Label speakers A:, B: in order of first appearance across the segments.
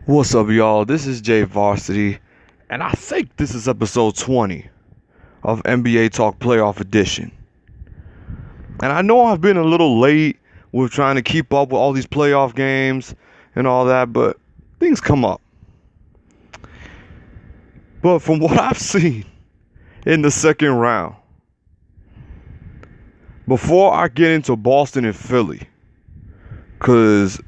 A: What's up, y'all? This is Jay Varsity, and I think this is episode 20 of NBA Talk Playoff Edition. And I know I've been a little late with trying to keep up with all these playoff games and all that, but things come up. But from what I've seen in the second round, before I get into Boston and Philly, because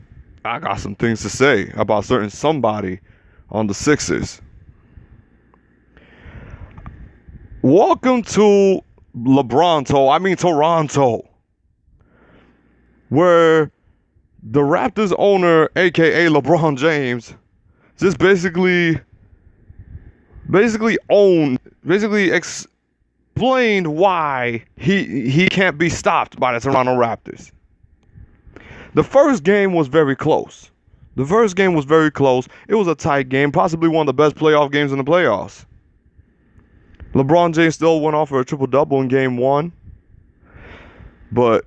A: I got some things to say about certain somebody on the Sixers. Welcome to Toronto, where the Raptors owner, aka LeBron James, just basically explained why he can't be stopped by the Toronto Raptors. The first game was very close. It was a tight game, possibly one of the best playoff games in the playoffs. LeBron James still went off for a triple-double in game one. But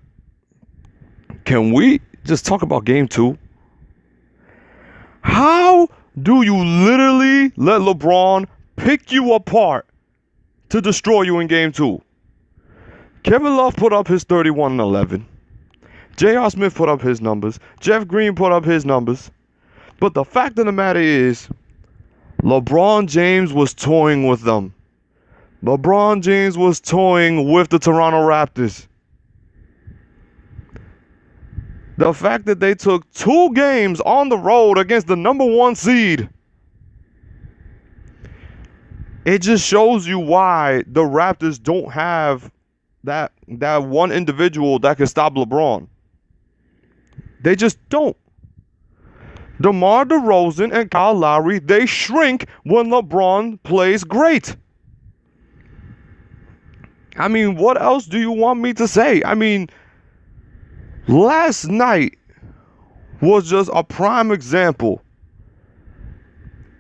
A: can we just talk about game two? How do you literally let LeBron pick you apart to destroy you in game two? Kevin Love put up his 31 and 11. J.R. Smith put up his numbers. Jeff Green put up his numbers. But the fact of the matter is, LeBron James was toying with them. LeBron James was toying with the Toronto Raptors. The fact that they took 2 games on the road against the number 1 seed, it just shows you why the Raptors don't have that one individual that can stop LeBron. They just don't. DeMar DeRozan and Kyle Lowry, they shrink when LeBron plays great. I mean, what else do you want me to say? I mean, last night was just a prime example.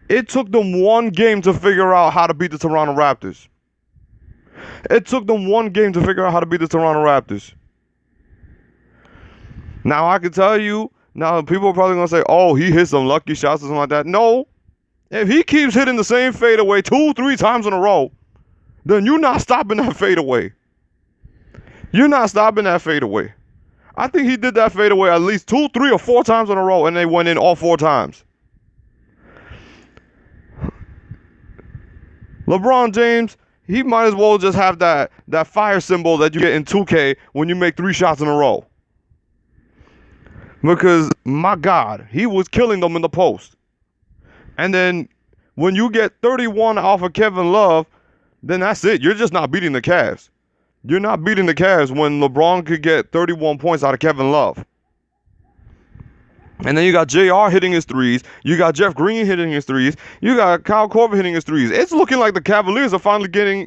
A: It took them 1 game to figure out how to beat the Toronto Raptors. Now, I can tell you, now people are probably going to say, oh, he hit some lucky shots or something like that. No. If he keeps hitting the same fadeaway 2-3 times in a row, then you're not stopping that fadeaway. I think he did that fadeaway at least 2, 3, or 4 times in a row, and they went in all 4 times. LeBron James, he might as well just have that fire symbol that you get in 2K when you make 3 shots in a row. Because, my God, he was killing them in the post. And then when you get 31 off of Kevin Love, then that's it. You're just not beating the Cavs. You're not beating the Cavs when LeBron could get 31 points out of Kevin Love. And then you got JR hitting his threes. You got Jeff Green hitting his threes. You got Kyle Korver hitting his threes. It's looking like the Cavaliers are finally getting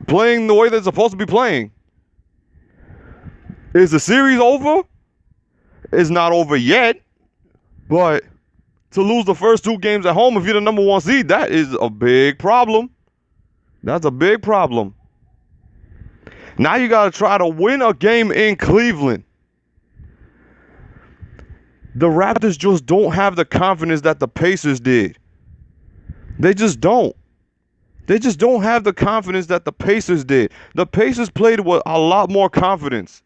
A: playing the way they're supposed to be playing. Is the series over? It's not over yet. But to lose the first 2 games at home if you're the number 1 seed, that is a big problem. That's a big problem. Now you got to try to win a game in Cleveland. The Raptors just don't have the confidence that the Pacers did. They just don't. They just don't have the confidence that the Pacers did. The Pacers played with a lot more confidence.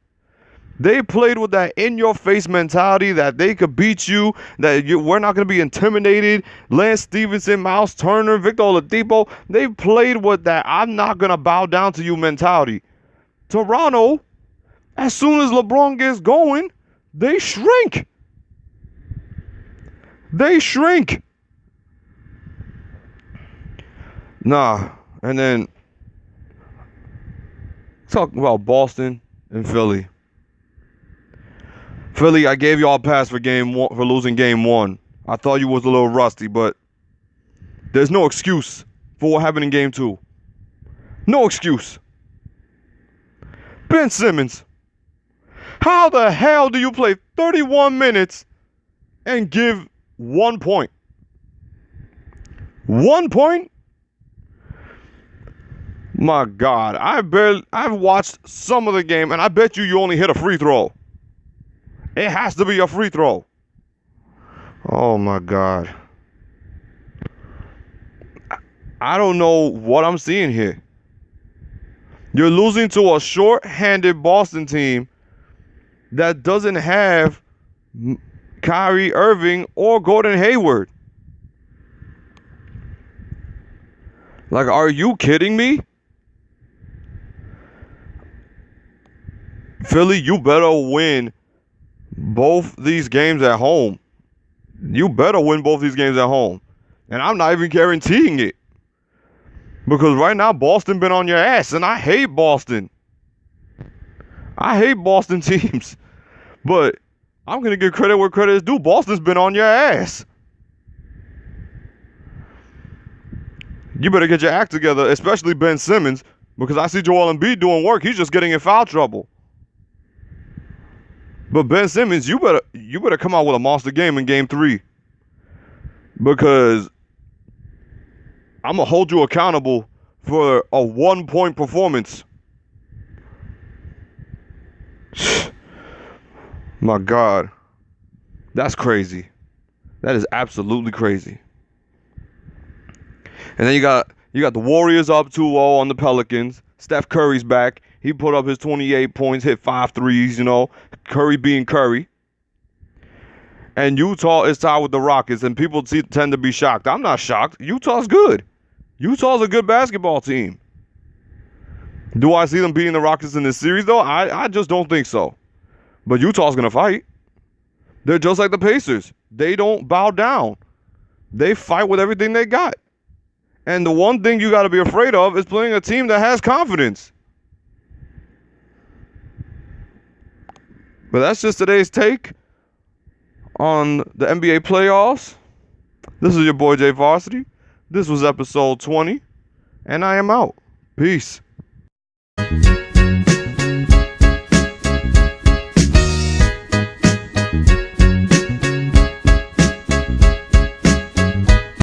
A: They played with that in-your-face mentality that they could beat you, we're not going to be intimidated. Lance Stevenson, Miles Turner, Victor Oladipo, they played with that I'm not going to bow down to you mentality. Toronto, as soon as LeBron gets going, they shrink. Nah, and then talk about Boston and Philly. Philly, I gave y'all a pass for losing game 1. I thought you was a little rusty, but there's no excuse for what happened in game 2. No excuse. Ben Simmons, how the hell do you play 31 minutes and give 1 point? 1 point? My God, I've watched some of the game, and I bet you only hit a free throw. It has to be a free throw. Oh my God. I don't know what I'm seeing here. You're losing to a short-handed Boston team that doesn't have Kyrie Irving or Gordon Hayward. Like, are you kidding me? Philly, you better win both these games at home. You better win both these games at home. And I'm not even guaranteeing it. Because right now, Boston been on your ass, and I hate Boston. I hate Boston teams. But I'm going to give credit where credit is due. Boston's been on your ass. You better get your act together, especially Ben Simmons, because I see Joel Embiid doing work. He's just getting in foul trouble. But Ben Simmons, you better come out with a monster game in Game 3. Because I'm going to hold you accountable for a 1-point performance. My God. That's crazy. That is absolutely crazy. And then you got the Warriors up 2-0 on the Pelicans. Steph Curry's back. He put up his 28 points, hit 5 threes, Curry being Curry. And Utah is tied with the Rockets, and people tend to be shocked. I'm not shocked. Utah's good. Utah's a good basketball team. Do I see them beating the Rockets in this series, though? I just don't think so. But Utah's going to fight. They're just like the Pacers. They don't bow down. They fight with everything they got. And the one thing you got to be afraid of is playing a team that has confidence. But that's just today's take on the NBA playoffs. This is your boy Jay Varsity. This was episode 20. And I am out. Peace.